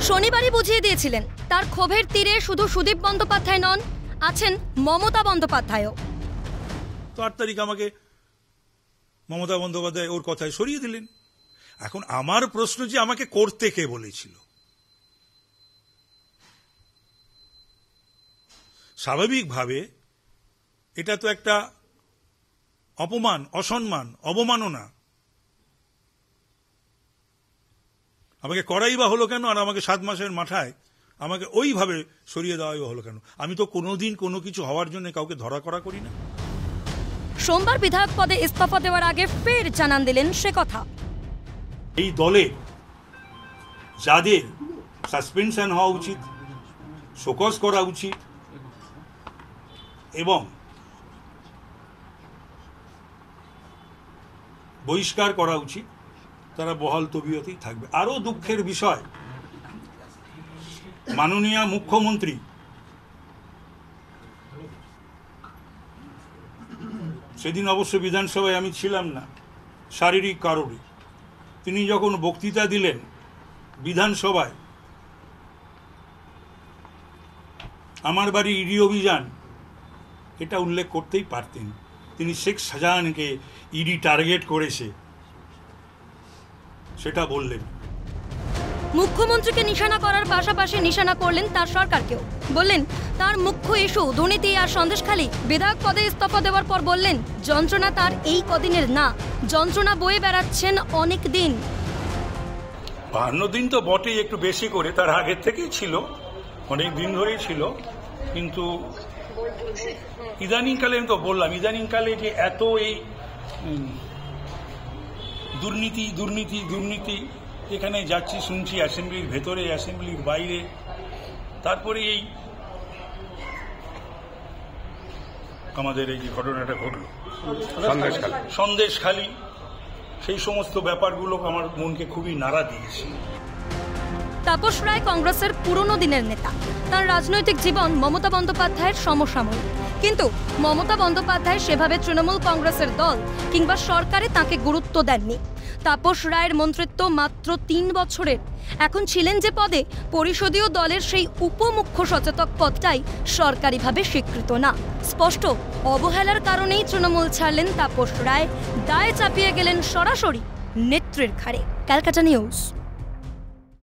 শনিবারই বুঝিয়ে দিয়েছিলেন তার ক্ষোভের তীরে শুধু সুদীপ বন্দ্যোপাধ্যায় নন, আছেন মমতা বন্দ্যোপাধ্যায়ও। তো 8 তারিখ আমাকে মমতা বন্দ্যোপাধ্যায় ওর কথায় সরিয়ে দিলেন। এখন আমার প্রশ্ন যে আমাকে করতে কে বলেছিল? স্বাভাবিকভাবে এটা তো একটা অপমান, অসম্মান, অবমাননা। আমাকে করাই বা হলো কেন? আর আমাকে 7 মাসের মাথায় আমাকে ওইভাবে সরিয়ে দেওয়াই বা হলো কেন? আমি তো কোনোদিন কোনো কিছু হওয়ার জন্য কাউকে ধরা করা করি না। সোমবার বিধায়ক পদে ইস্তফা দেওয়ার আগে ফের জানান দিলেন সে কথা। এই দলে যাদের সাসপেনশন হওয়া উচিত, শোকজ করা উচিত এবং বহিষ্কার করা উচিত, তারা বহাল তবিয়তেই থাকবে। আরো দুঃখের বিষয়, মাননীয় মুখ্যমন্ত্রী সেদিন অবশ্য বিধানসভায় আমি ছিলাম না শারীরিক কারণে, তিনি যখন বক্তৃতা দিলেন বিধানসভায় আমার বাড়ি ইডি অভিযান, এটা উল্লেখ করতেই পারতেন। তিনি শেখ শাহজাহানকে ইডি টার্গেট করেছে সেটা বললেন। মুখ্যমন্ত্রীকে নিশানা করার পাশাপাশি নিশানা করলেন তার সরকারকেও। বললেন তার মুখ্য ইস্যু দুর্নীতি আর সন্দেশখালি। বিধায়ক পদে ইস্তফা দেওয়ার পর বললেন যন্ত্রণা তার এই কদিনের না, যন্ত্রণা বয়ে বেড়াচ্ছেন অনেক দিন। 52 দিন তো বটেই, একটু বেশি করে, তার আগের থেকেই ছিল, অনেক দিন ধরেই ছিল। কিন্তু ইদানিংকালে, আমি তো বললাম ইদানিংকালে যে এত এই দুর্নীতি দুর্নীতি দুর্নীতি, এখানে যাচ্ছি শুনছি অ্যাসেম্বলির ভেতরে, অ্যাসেম্বলির বাইরে, তারপরে এই আমাদের এই যে ঘটনাটা ঘটল সন্দেশখালি, সেই সমস্ত ব্যাপারগুলো আমার মনকে খুবই নাড়া দিয়েছে। তাপস রায় কংগ্রেসের পুরনো দিনের নেতা, তার রাজনৈতিক জীবন মমতা বন্দ্যোপাধ্যায়ের সমসাময়িক। কিন্তু মমতা বন্দ্যোপাধ্যায় সেভাবে তৃণমূল কংগ্রেসের দল কিংবা সরকারে তাকে গুরুত্ব দেননি। তাপস রায়ের মন্ত্রিত্ব মাত্র 3 বছরের। এখন ছিলেন যে পদে, পরিষদীয় দলের সেই উপমুখ্য সচেতক পদটাই সরকারিভাবে স্বীকৃত না। স্পষ্ট অবহেলার কারণেই তৃণমূল ছাড়লেন তাপস রায়, দায় চাপিয়ে গেলেন সরাসরি নেত্রীর ঘাড়ে। ক্যালকাটা নিউজ।